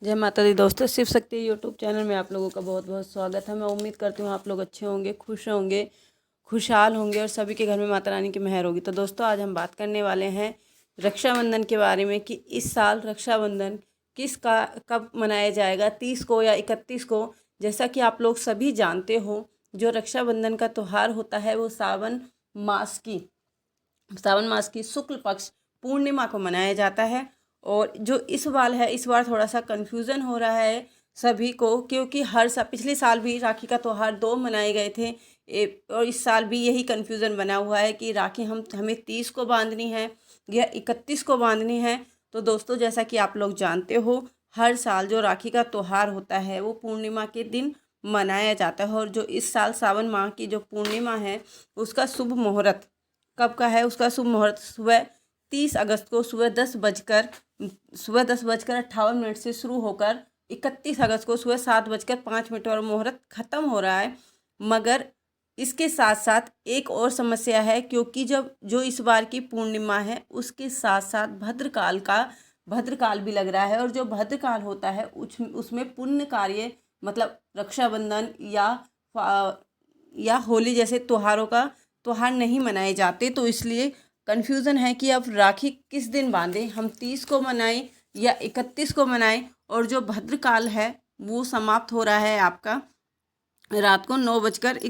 जय माता दी दोस्तों, शिव शक्ति यूट्यूब चैनल में आप लोगों का बहुत बहुत स्वागत है। मैं उम्मीद करती हूँ आप लोग अच्छे होंगे, खुश होंगे, खुशहाल होंगे और सभी के घर में माता रानी की मेहर होगी। तो दोस्तों, आज हम बात करने वाले हैं रक्षाबंधन के बारे में कि इस साल रक्षाबंधन कब मनाया जाएगा, 30 को या 31 को। जैसा कि आप लोग सभी जानते हो, जो रक्षाबंधन का त्यौहार होता है वो सावन मास की शुक्ल पक्ष पूर्णिमा को मनाया जाता है। और जो इस बार थोड़ा सा कन्फ्यूज़न हो रहा है सभी को, क्योंकि पिछले साल भी राखी का त्यौहार 2 मनाए गए थे। और इस साल भी यही कन्फ्यूज़न बना हुआ है कि राखी हमें 30 को बांधनी है या 31 को बांधनी है। तो दोस्तों, जैसा कि आप लोग जानते हो, हर साल जो राखी का त्यौहार होता है वो पूर्णिमा के दिन मनाया जाता है। और जो इस साल सावन माह की जो पूर्णिमा है उसका शुभ मुहूर्त कब का है? उसका शुभ मुहूर्त सुबह 30 अगस्त को सुबह 10:58 से शुरू होकर 31 अगस्त को सुबह 7:05 पर मुहूर्त ख़त्म हो रहा है। मगर इसके साथ साथ एक और समस्या है, क्योंकि जो इस बार की पूर्णिमा है उसके साथ साथ भद्रकाल भी लग रहा है। और जो भद्रकाल होता है उसमें पुण्य कार्य, मतलब रक्षाबंधन या होली जैसे त्योहार नहीं मनाए जाते। तो इसलिए कन्फ्यूज़न है कि अब राखी किस दिन बांधें, हम 30 को मनाएं या 31 को मनाएं। और जो भद्रकाल है वो समाप्त हो रहा है आपका रात को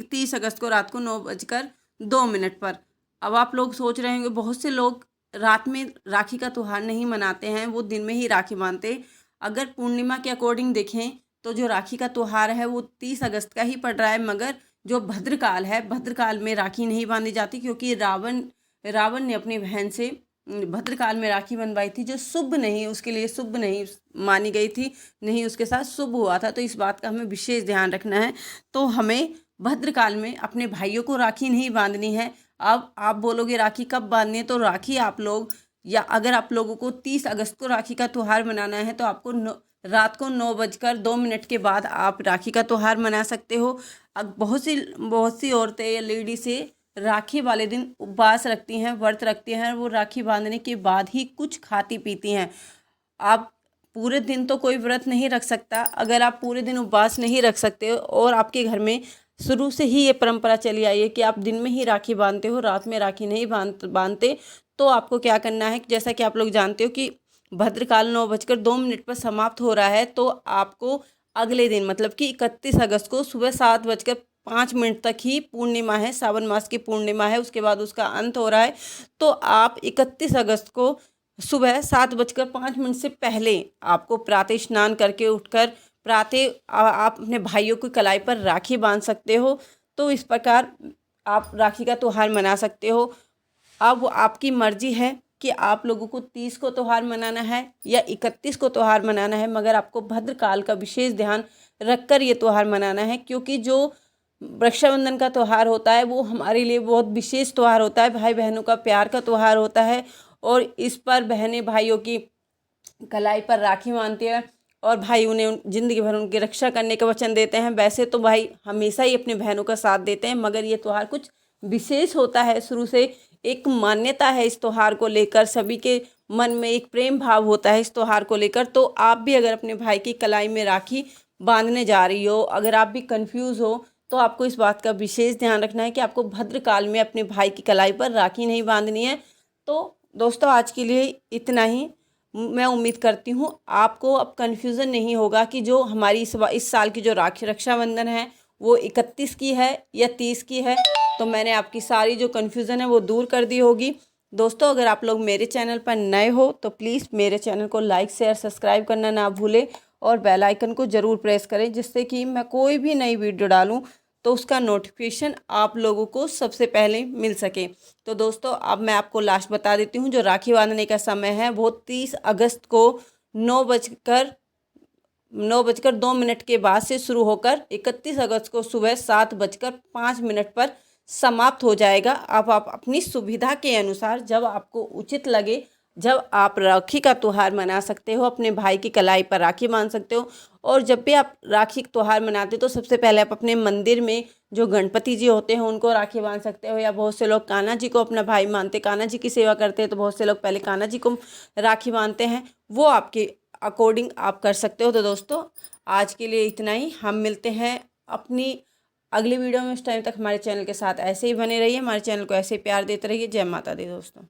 30 अगस्त को रात को 9:02 पर। अब आप लोग सोच रहे होंगे, बहुत से लोग रात में राखी का त्यौहार नहीं मनाते हैं, वो दिन में ही राखी बांधते। अगर पूर्णिमा के अकॉर्डिंग देखें तो जो राखी का त्यौहार है वो 30 अगस्त का ही पड़ रहा है। मगर जो भद्रकाल है, भद्रकाल में राखी नहीं बांधी जाती, क्योंकि रावण ने अपनी बहन से भद्रकाल में राखी बनवाई थी, जो उसके लिए शुभ नहीं मानी गई थी, नहीं उसके साथ शुभ हुआ था। तो इस बात का हमें विशेष ध्यान रखना है। तो हमें भद्रकाल में अपने भाइयों को राखी नहीं बांधनी है। अब आप बोलोगे राखी कब बांधनी है? तो राखी आप लोग, या अगर आप लोगों को 30 अगस्त को राखी का त्यौहार मनाना है तो आपको रात को 9:02 के बाद आप राखी का त्यौहार मना सकते हो। अब बहुत सी औरतें या लेडीज़ें राखी वाले दिन उपवास रखती हैं, व्रत रखती हैं, और वो राखी बांधने के बाद ही कुछ खाती पीती हैं। आप पूरे दिन तो कोई व्रत नहीं रख सकता। अगर आप पूरे दिन उपवास नहीं रख सकते और आपके घर में शुरू से ही ये परंपरा चली आई है कि आप दिन में ही राखी बांधते हो, रात में राखी नहीं बांधते, तो आपको क्या करना है, जैसा कि आप लोग जानते हो कि भद्रकाल 9:02 पर समाप्त हो रहा है। तो आपको अगले दिन, मतलब कि 31 अगस्त को सुबह 7:05 तक ही पूर्णिमा है, सावन मास की पूर्णिमा है, उसके बाद उसका अंत हो रहा है। तो आप 31 अगस्त को सुबह 7:05 से पहले आपको प्रातः स्नान करके उठकर आप अपने भाइयों की कलाई पर राखी बांध सकते हो। तो इस प्रकार आप राखी का त्यौहार मना सकते हो। अब आपकी मर्जी है कि आप लोगों को 30 को त्यौहार मनाना है या 31 को त्यौहार मनाना है। मगर आपको भद्रकाल का विशेष ध्यान रखकर ये त्यौहार मनाना है, क्योंकि जो रक्षाबंधन का त्यौहार होता है वो हमारे लिए बहुत विशेष त्यौहार होता है, भाई बहनों का प्यार का त्यौहार होता है। और इस पर बहनें भाइयों की कलाई पर राखी बांधती हैं और भाई उन्हें ज़िंदगी भर उनकी रक्षा करने का वचन देते हैं। वैसे तो भाई हमेशा ही अपने बहनों का साथ देते हैं, मगर ये त्यौहार कुछ विशेष होता है। शुरू से एक मान्यता है इस त्यौहार को लेकर, सभी के मन में एक प्रेम भाव होता है इस त्यौहार को लेकर। तो आप भी अगर अपने भाई की कलाई में राखी बांधने जा रही हो, अगर आप भी कंफ्यूज हो, तो आपको इस बात का विशेष ध्यान रखना है कि आपको भद्रकाल में अपने भाई की कलाई पर राखी नहीं बांधनी है। तो दोस्तों, आज के लिए इतना ही। मैं उम्मीद करती हूँ आपको अब कन्फ्यूज़न नहीं होगा कि जो हमारी इस साल की जो रक्षाबंधन है वो 31 की है या 30 की है। तो मैंने आपकी सारी जो कन्फ्यूज़न है वो दूर कर दी होगी। दोस्तों, अगर आप लोग मेरे चैनल पर नए हो तो प्लीज़ मेरे चैनल को लाइक शेयर सब्सक्राइब करना ना भूलें और बेल आइकन को ज़रूर प्रेस करें, जिससे कि मैं कोई भी नई वीडियो डालूं तो उसका नोटिफिकेशन आप लोगों को सबसे पहले मिल सके। तो दोस्तों, अब मैं आपको लास्ट बता देती हूँ, जो राखी बांधने का समय है वो 30 अगस्त को 9:02 के बाद से शुरू होकर 31 अगस्त को सुबह 7:05 पर समाप्त हो जाएगा। अब आप अपनी सुविधा के अनुसार, जब आपको उचित लगे, जब आप राखी का त्यौहार मना सकते हो, अपने भाई की कलाई पर राखी बांध सकते हो। और जब भी आप राखी त्यौहार मनाते हो तो सबसे पहले आप अपने मंदिर में जो गणपति जी होते हैं उनको राखी बांध सकते हो, या बहुत से लोग कान्हा जी को अपना भाई मानते, कान्हा जी की सेवा करते हैं, तो बहुत से लोग पहले कान्हा जी को राखी बांधते हैं। वो अकॉर्डिंग आप कर सकते हो। तो दोस्तों आज के लिए इतना ही, हम मिलते हैं अपनी अगली वीडियो में। उस टाइम तक हमारे चैनल के साथ ऐसे ही बने रहिए, हमारे चैनल को ऐसे ही प्यार देते रहिए। जय माता दी दोस्तों।